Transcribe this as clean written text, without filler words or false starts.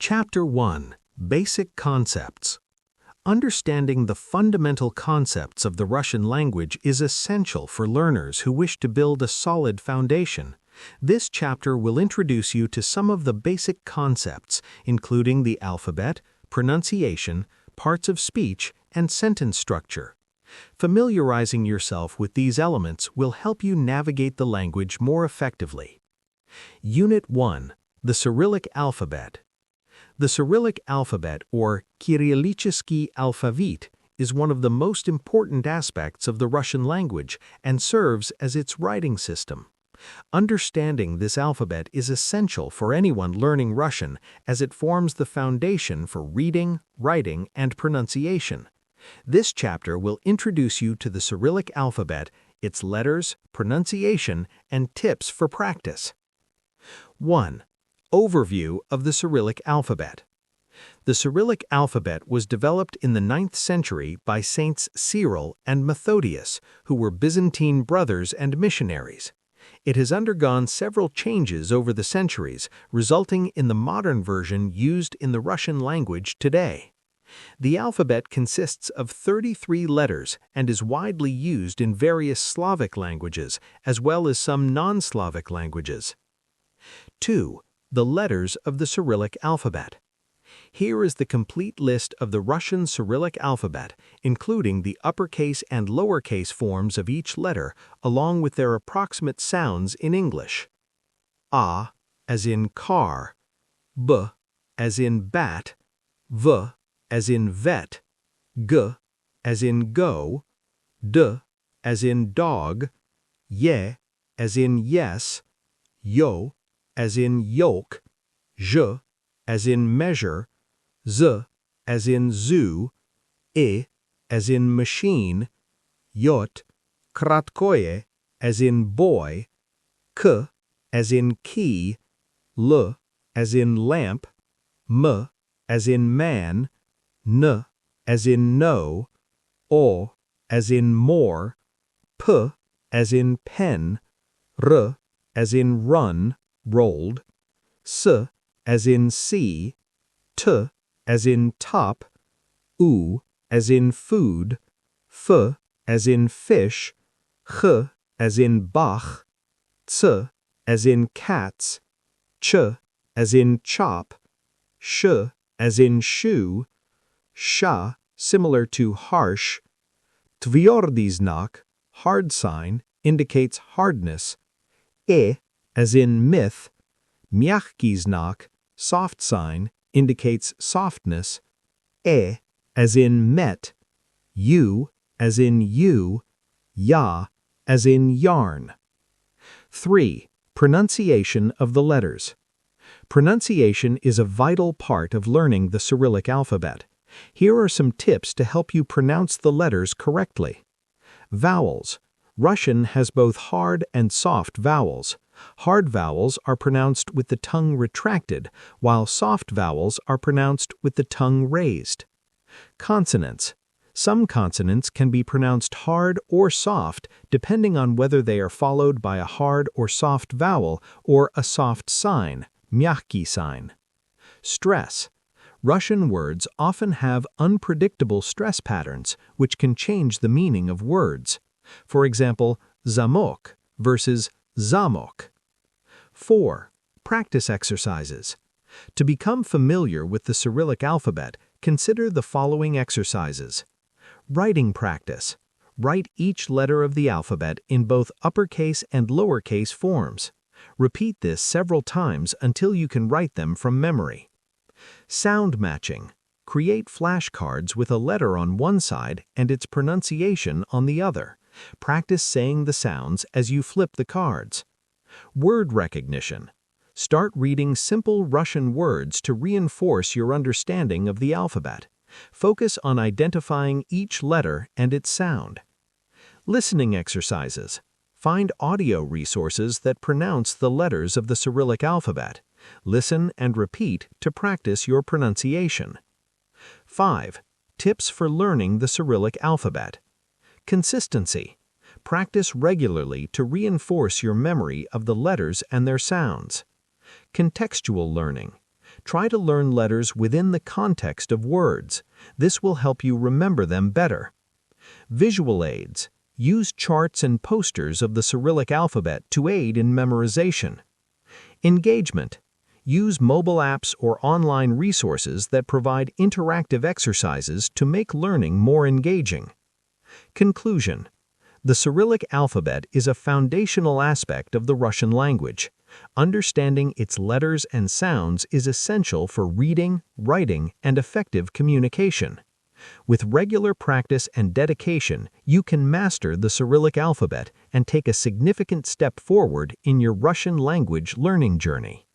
Chapter 1: Basic Concepts. Understanding the fundamental concepts of the Russian language is essential for learners who wish to build a solid foundation. This chapter will introduce you to some of the basic concepts, including the alphabet, pronunciation, parts of speech, and sentence structure. Familiarizing yourself with these elements will help you navigate the language more effectively. Unit 1: The Cyrillic Alphabet. The Cyrillic alphabet, or Cyrillic alphabet, is one of the most important aspects of the Russian language and serves as its writing system. Understanding this alphabet is essential for anyone learning Russian, as it forms the foundation for reading, writing, and pronunciation. This chapter will introduce you to the Cyrillic alphabet, its letters, pronunciation, and tips for practice. 1. Overview of the Cyrillic alphabet. The Cyrillic alphabet was developed in the 9th century by Saints Cyril and Methodius, who were Byzantine brothers and missionaries. It has undergone several changes over the centuries, resulting in the modern version used in the Russian language today. The alphabet consists of 33 letters and is widely used in various Slavic languages, as well as some non-Slavic languages. 2. The letters of the Cyrillic alphabet. Here is the complete list of the Russian Cyrillic alphabet, including the uppercase and lowercase forms of each letter, along with their approximate sounds in English. A, as in car; B, as in bat; V, as in vet; G, as in go; D, as in dog; Ye, as in yes; Yo, as in yoke; Zh, as in measure; Z, as in zoo; I, as in machine; Yot, kratkoye, as in boy; K, as in key; L, as in lamp; M, as in man; N, as in no; O, as in more; P, as in pen; R, as in run, rolled; S, as in sea; T, as in top; U, as in food; F, as in fish; Ch, as in Bach; Ts, as in cats; Ch, as in chop; Sh, as in shoe; Sha, similar to harsh; Tvrdy znak, hard sign, indicates hardness; E, as in myth; Mягкий znak, soft sign, indicates softness; E, as in met; U, as in you; Ya, as in yarn. 3. Pronunciation of the letters. Pronunciation is a vital part of learning the Cyrillic alphabet. Here are some tips to help you pronounce the letters correctly. Vowels. Russian has both hard and soft vowels. Hard vowels are pronounced with the tongue retracted, while soft vowels are pronounced with the tongue raised. Consonants. Some consonants can be pronounced hard or soft depending on whether they are followed by a hard or soft vowel or a soft sign, мягкий sign. Stress. Russian words often have unpredictable stress patterns, which can change the meaning of words. For example, zamok versus zamok. 4. Practice exercises. To become familiar with the Cyrillic alphabet, consider the following exercises. Writing practice. Write each letter of the alphabet in both uppercase and lowercase forms. Repeat this several times until you can write them from memory. Sound matching. Create flashcards with a letter on one side and its pronunciation on the other. Practice saying the sounds as you flip the cards. Word recognition. Start reading simple Russian words to reinforce your understanding of the alphabet. Focus on identifying each letter and its sound. Listening exercises. Find audio resources that pronounce the letters of the Cyrillic alphabet. Listen and repeat to practice your pronunciation. 5. Tips for learning the Cyrillic alphabet. Consistency. Practice regularly to reinforce your memory of the letters and their sounds. Contextual learning. Try to learn letters within the context of words. This will help you remember them better. Visual aids. Use charts and posters of the Cyrillic alphabet to aid in memorization. Engagement. Use mobile apps or online resources that provide interactive exercises to make learning more engaging. Conclusion. The Cyrillic alphabet is a foundational aspect of the Russian language. Understanding its letters and sounds is essential for reading, writing, and effective communication. With regular practice and dedication, you can master the Cyrillic alphabet and take a significant step forward in your Russian language learning journey.